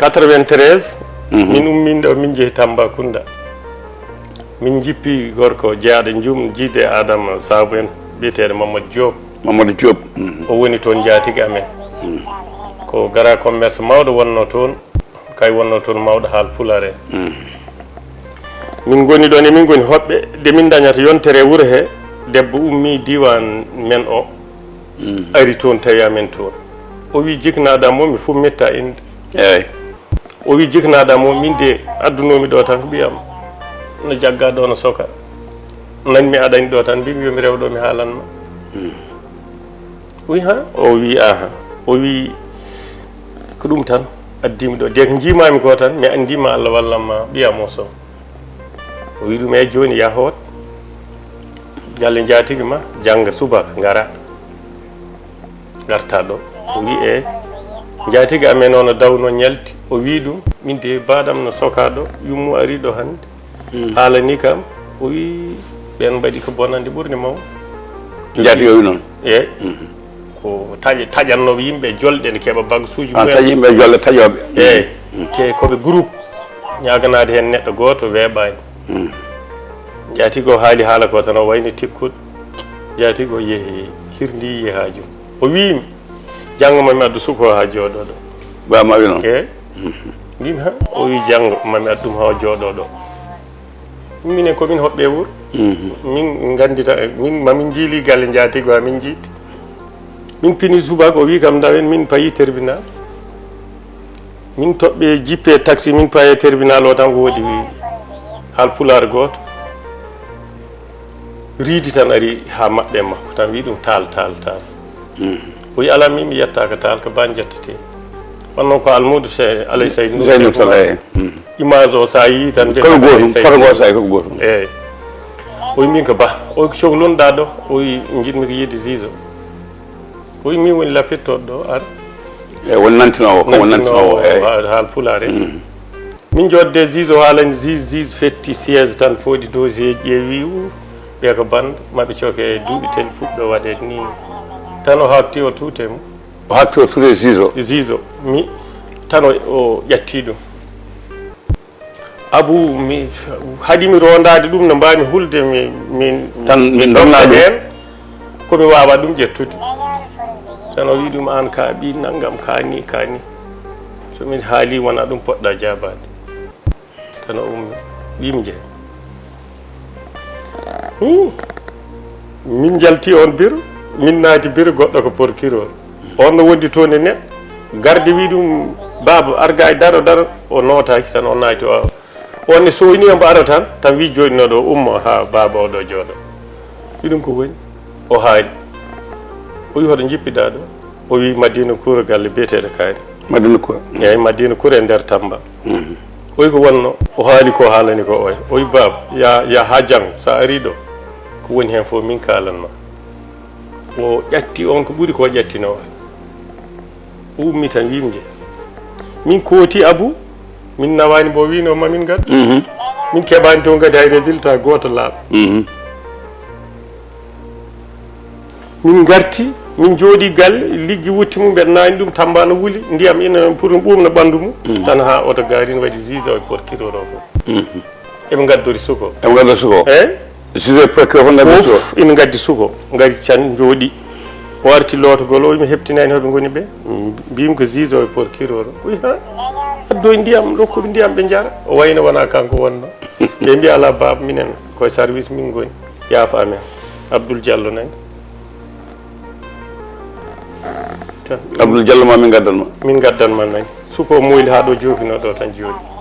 93 min ummin ɗo min jeehi Tambacounda min jippi gorko jeyaɗo jum jiide Adama Saabu en biyeteɗo Mamadou Diop o woni toon jaatigui amen ko gara commerce mawɗo wonno toon kay wonno toon mawɗo haal Pulaar en min goni ɗon e min goni hoɓɓe nde min dañata yontere wuuro he debbo ummi diwan men o ari toon tawi amen toon o wi jiknaɗamo mi fof metta inde eyyi o wi jiknaɗamo min de addunomi ɗo tan ɓiyam no jagga ɗo no soka nanmi aɗani ɗo tan mbimi yomi rewɗo mi haalanma o wi ha o wi aha o wi ko ɗum tan addimi ɗo de ko jimami ko tan mi andima Allah wallanma ɓiyam o so o wi ɗum e joni yahoot galle jaatigui ma jangga subaka gara garta ɗo o wi e jaatigui amen o no dawno ñalti o wi ɗum min de baɗam no soka ɗo yummu ari ɗo hande haalani kam o wi ɓen mbaɗi ko bonande ɓurde mawɗo jaatigui o wi noon eyyi ko taƴannoɓe yimɓe jolɗe ne keeɓa bagsuji taƴi yimɓe jolle taƴoɓe eyyi te koɓe groupe ñaganade hen neɗɗo goto weeɓani jaatigui o haali haala ko tan o wayno tikkuɗo jaatigui o yeehi hirdi yiye haaju o wimi janggo mami addu suko ha jooɗo ɗo bama wi noon eyyi mbimi ha o wi janggo mami addum ha jooɗo ɗo minen komin hoɓɓe wuuro min gandita min mamin jiili galle jaatigui ha min jiiti min pini subaka o wi kam dawen min payi tribunal min toɓɓe jippe taxi min paye tribunal o tan ko woodi haal Pulaar goto riidi tan ari ha maɓɓe makko tan wi ɗum taal o wi ala min mi yettaka taal ko ban jettete wonnoon ko almudou alay saydou image o sa yi tan kono gotum foto go sa ko gotum eyyi o wi min ko ba o ko cohlunoɗa ɗo o wi jiɗmi ko yidde juge o wi min woni lappittoɗo ɗo ar eyyi woni nantinowo ko woni nantinowo haal Pulaar en min jodde juge o haalani juge fetti siège tan fooɗi dossier ƴeewi ɓe ko bande maɓe coke duuɓi tel fuɗɗo waɗede ni tan o hatti o tuute mum o hatti o tuute juge o mi tan o ƴatti ɗum Abou mi haɗimi rondade ɗum no mbami hulde min tan min ɗonnaɗo hen komi wawa ɗum ƴettude tan o wi ɗum an ka ɓi naggam kani somin haali wona ɗum poɗɗa jabade tan o ummi ɓimi jeeya min jalti on bureau min naati bureau goɗɗo ko procureur on no wondi toon e neɗɗo garde wi ɗum baba arga e daro o notaki tan o naati o on ne soyni omo ara tan wi joɗinoɗo ummo ha baba oɗo jooɗo wi ɗum ko woni o haali o wi hoto jippiɗa ɗo o wi Madina Koura galle biyeteɗo kaari Madina Koura eyyi Madina Koura e nder Tamba o wi ko wonno o haali ko haalani ko oya o wi baba ya ha janggo sa ari ɗo ko woni hen fof min kalanma o ƴatti on ko ɓuuri ko ƴattino o ummi tan wimi je min kooti Abou min nawani mbo wino mamin gadda min keɓani to kadi hay résultat goto laaɓa min garti min jooɗi galle liggi wutti mum mbeɗa nani ɗum Tamba no wuuli ndiyam ina pour ɓuumno ɓandu mum tan ha oto garini waɗi juge o e procureur o fof eɓe gaddori suko eyyi juge procureur fof ina gaddi suko gari can jooɗi o arti lootogol o wimi heptinani hoɓe goni ɓe mbimi ko juge o e procureur o wi ha addoy ndiyam rokkuɓe ndiyam ɓe jara o wayno wona kanko wonno ɓe mbi ala baba minen koye service min goni yaafa amen Abdoul Diallo nani Abdoul Diallo ma min gaddanma nani suko moyli ha ɗo jofino ɗo tan jooɗi